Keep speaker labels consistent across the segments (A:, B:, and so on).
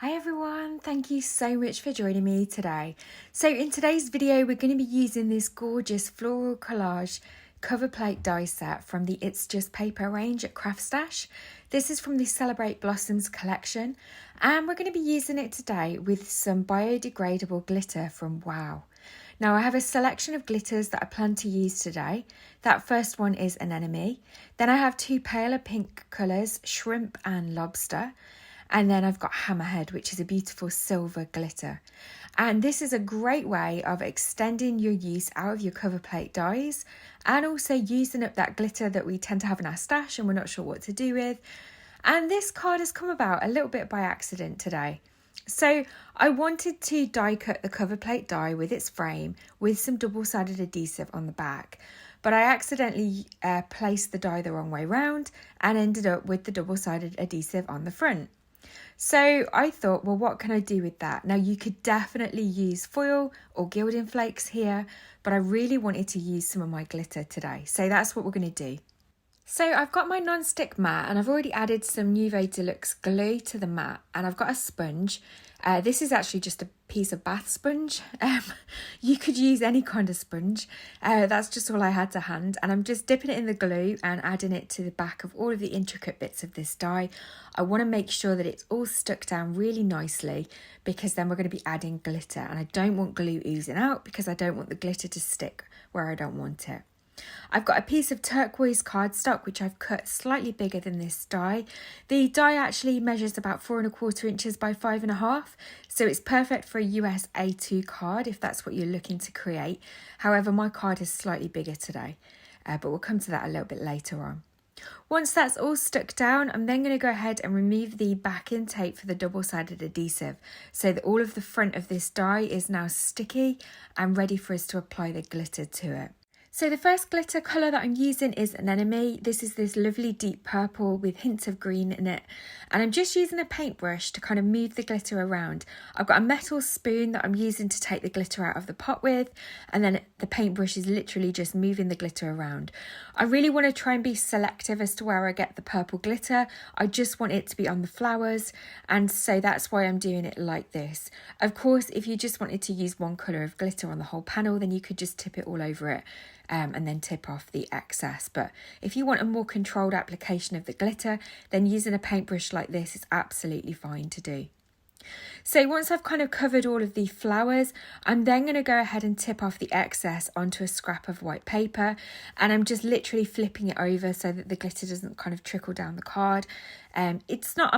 A: Hi everyone, thank you so much for joining me today. So in today's video we're going to be using this gorgeous Floral Collage cover plate die set from the It's Just Paper range at CraftStash. This is from the Celebrate Blossoms collection and we're going to be using it today with some biodegradable glitter from Wow. Now I have a selection of glitters that I plan to use today. That first one is Anemone. Then I have two paler pink colours, Shrimp and Lobster. And then I've got Hammerhead, which is a beautiful silver glitter. And this is a great way of extending your use out of your cover plate dies and also using up that glitter that we tend to have in our stash and we're not sure what to do with. And this card has come about a little bit by accident today. So I wanted to die cut the cover plate die with its frame with some double-sided adhesive on the back. But I accidentally placed the die the wrong way round and ended up with the double-sided adhesive on the front. So I thought, well, what can I do with that? Now you could definitely use foil or gilding flakes here, but I really wanted to use some of my glitter today. So that's what we're going to do. So I've got my non-stick mat and I've already added some Nuvo Deluxe glue to the mat and I've got a sponge. This is actually just a piece of bath sponge. You could use any kind of sponge. That's just all I had to hand. And I'm just dipping it in the glue and adding it to the back of all of the intricate bits of this die. I want to make sure that it's all stuck down really nicely because then we're going to be adding glitter. And I don't want glue oozing out because I don't want the glitter to stick where I don't want it. I've got a piece of turquoise cardstock which I've cut slightly bigger than this die. The die actually measures about 4¼ inches by 5½, so it's perfect for a US A2 card if that's what you're looking to create. However, my card is slightly bigger today, but we'll come to that a little bit later on. Once that's all stuck down, I'm then going to go ahead and remove the backing tape for the double-sided adhesive so that all of the front of this die is now sticky and ready for us to apply the glitter to it. So the first glitter colour that I'm using is Anemone. This is this lovely deep purple with hints of green in it. And I'm just using a paintbrush to kind of move the glitter around. I've got a metal spoon that I'm using to take the glitter out of the pot with. And then the paintbrush is literally just moving the glitter around. I really want to try and be selective as to where I get the purple glitter. I just want it to be on the flowers. And so that's why I'm doing it like this. Of course, if you just wanted to use one colour of glitter on the whole panel, then you could just tip it all over it. And then tip off the excess. But if you want a more controlled application of the glitter, then using a paintbrush like this is absolutely fine to do. So once I've kind of covered all of the flowers, I'm then going to go ahead and tip off the excess onto a scrap of white paper. And I'm just literally flipping it over so that the glitter doesn't kind of trickle down the card. I'm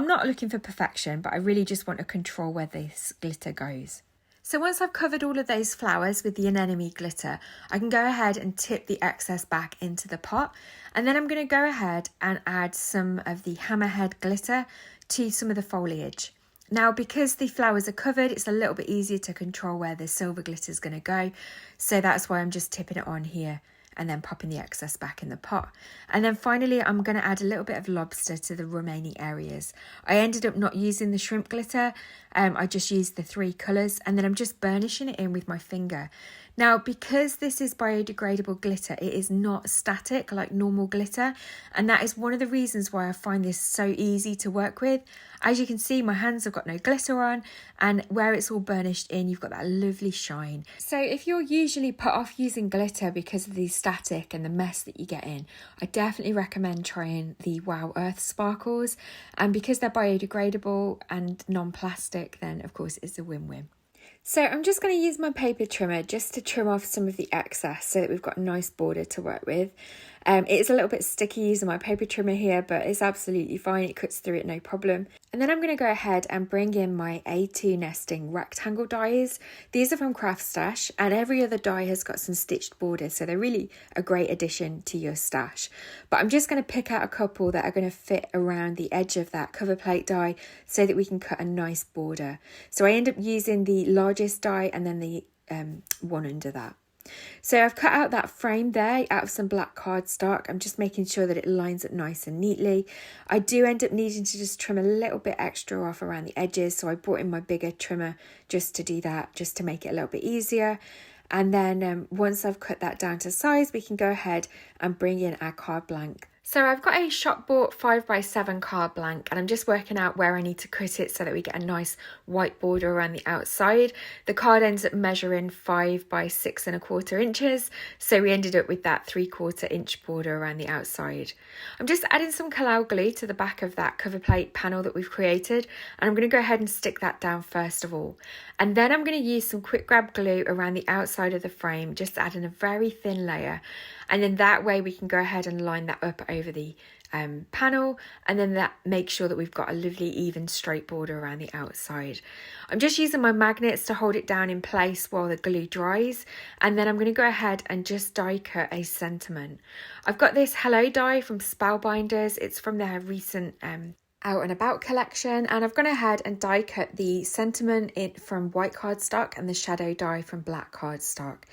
A: not looking for perfection, but I really just want to control where this glitter goes. So once I've covered all of those flowers with the Anemone glitter, I can go ahead and tip the excess back into the pot. And then I'm going to go ahead and add some of the Hammerhead glitter to some of the foliage. Now, because the flowers are covered, it's a little bit easier to control where the silver glitter is going to go. So that's why I'm just tipping it on here and then popping the excess back in the pot. And then finally, I'm going to add a little bit of Lobster to the remaining areas. I ended up not using the shrimp glitter. I just used the 3 colours and then I'm just burnishing it in with my finger. Now, because this is biodegradable glitter, it is not static like normal glitter. And that is one of the reasons why I find this so easy to work with. As you can see, my hands have got no glitter on and where it's all burnished in, you've got that lovely shine. So if you're usually put off using glitter because of the static and the mess that you get in, I definitely recommend trying the Wow Earth sparkles. And because they're biodegradable and non-plastic, then of course it's a win-win. So I'm just going to use my paper trimmer just to trim off some of the excess so that we've got a nice border to work with. It is a little bit sticky using my paper trimmer here, but it's absolutely fine. It cuts through it, no problem. And then I'm going to go ahead and bring in my A2 nesting rectangle dies. These are from CraftStash and every other die has got some stitched borders, so they're really a great addition to your stash. But I'm just going to pick out a couple that are going to fit around the edge of that cover plate die so that we can cut a nice border. So I end up using the largest die and then the one under that. So I've cut out that frame there out of some black cardstock. I'm just making sure that it lines up nice and neatly. I do end up needing to just trim a little bit extra off around the edges, so I brought in my bigger trimmer just to do that, just to make it a little bit easier. And then once I've cut that down to size, we can go ahead and bring in our card blank. So I've got a shop bought 5x7 card blank, and I'm just working out where I need to cut it so that we get a nice white border around the outside. The card ends up measuring 5x6¼ inches, so we ended up with that 3/4 inch border around the outside. I'm just adding some Collage glue to the back of that cover plate panel that we've created, and I'm going to go ahead and stick that down first of all. And then I'm going to use some quick grab glue around the outside of the frame, just adding a very thin layer. And then that way we can go ahead and line that up over the panel, and then that makes sure that we've got a lovely even straight border around the outside. I'm just using my magnets to hold it down in place while the glue dries, and then I'm going to go ahead and just die cut a sentiment. I've got this Hello Die from Spellbinders. It's from their recent Out and About collection, and I've gone ahead and die cut the sentiment from white cardstock and the shadow die from black cardstock.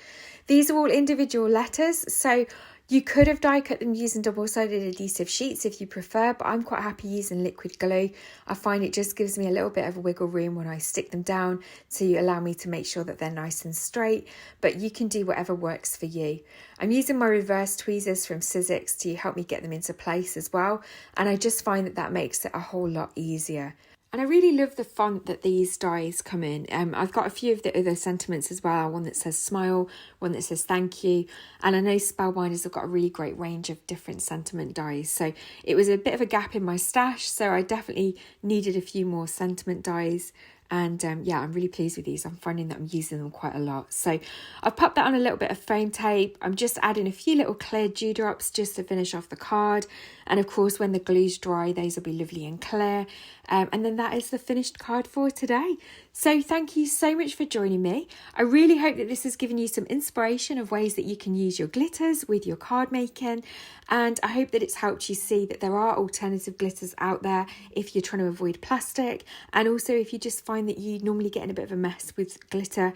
A: These are all individual letters, so you could have die cut them using double-sided adhesive sheets if you prefer, but I'm quite happy using liquid glue. I find it just gives me a little bit of wiggle room when I stick them down to allow me to make sure that they're nice and straight, but you can do whatever works for you. I'm using my reverse tweezers from Sizzix to help me get them into place as well, and I just find that that makes it a whole lot easier. And I really love the font that these dies come in. I've got a few of the other sentiments as well. One that says smile, one that says thank you. And I know Spellbinders have got a really great range of different sentiment dies. So it was a bit of a gap in my stash. So I definitely needed a few more sentiment dies. And yeah, I'm really pleased with these. I'm finding that I'm using them quite a lot. So I've popped that on a little bit of foam tape. I'm just adding a few little clear dewdrops just to finish off the card. And of course, when the glue's dry, those will be lovely and clear. And then that is the finished card for today. So thank you so much for joining me. I really hope that this has given you some inspiration of ways that you can use your glitters with your card making. And I hope that it's helped you see that there are alternative glitters out there if you're trying to avoid plastic. And also if you just find that you normally get in a bit of a mess with glitter,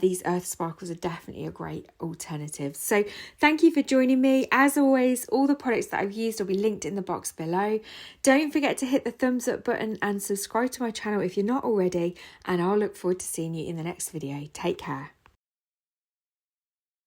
A: these earth sparkles are definitely a great alternative. So thank you for joining me. As always, all the products that I've used will be linked in the box below. Don't forget to hit the thumbs up button and subscribe to my channel if you're not already, and I'll look forward to seeing you in the next video. Take care.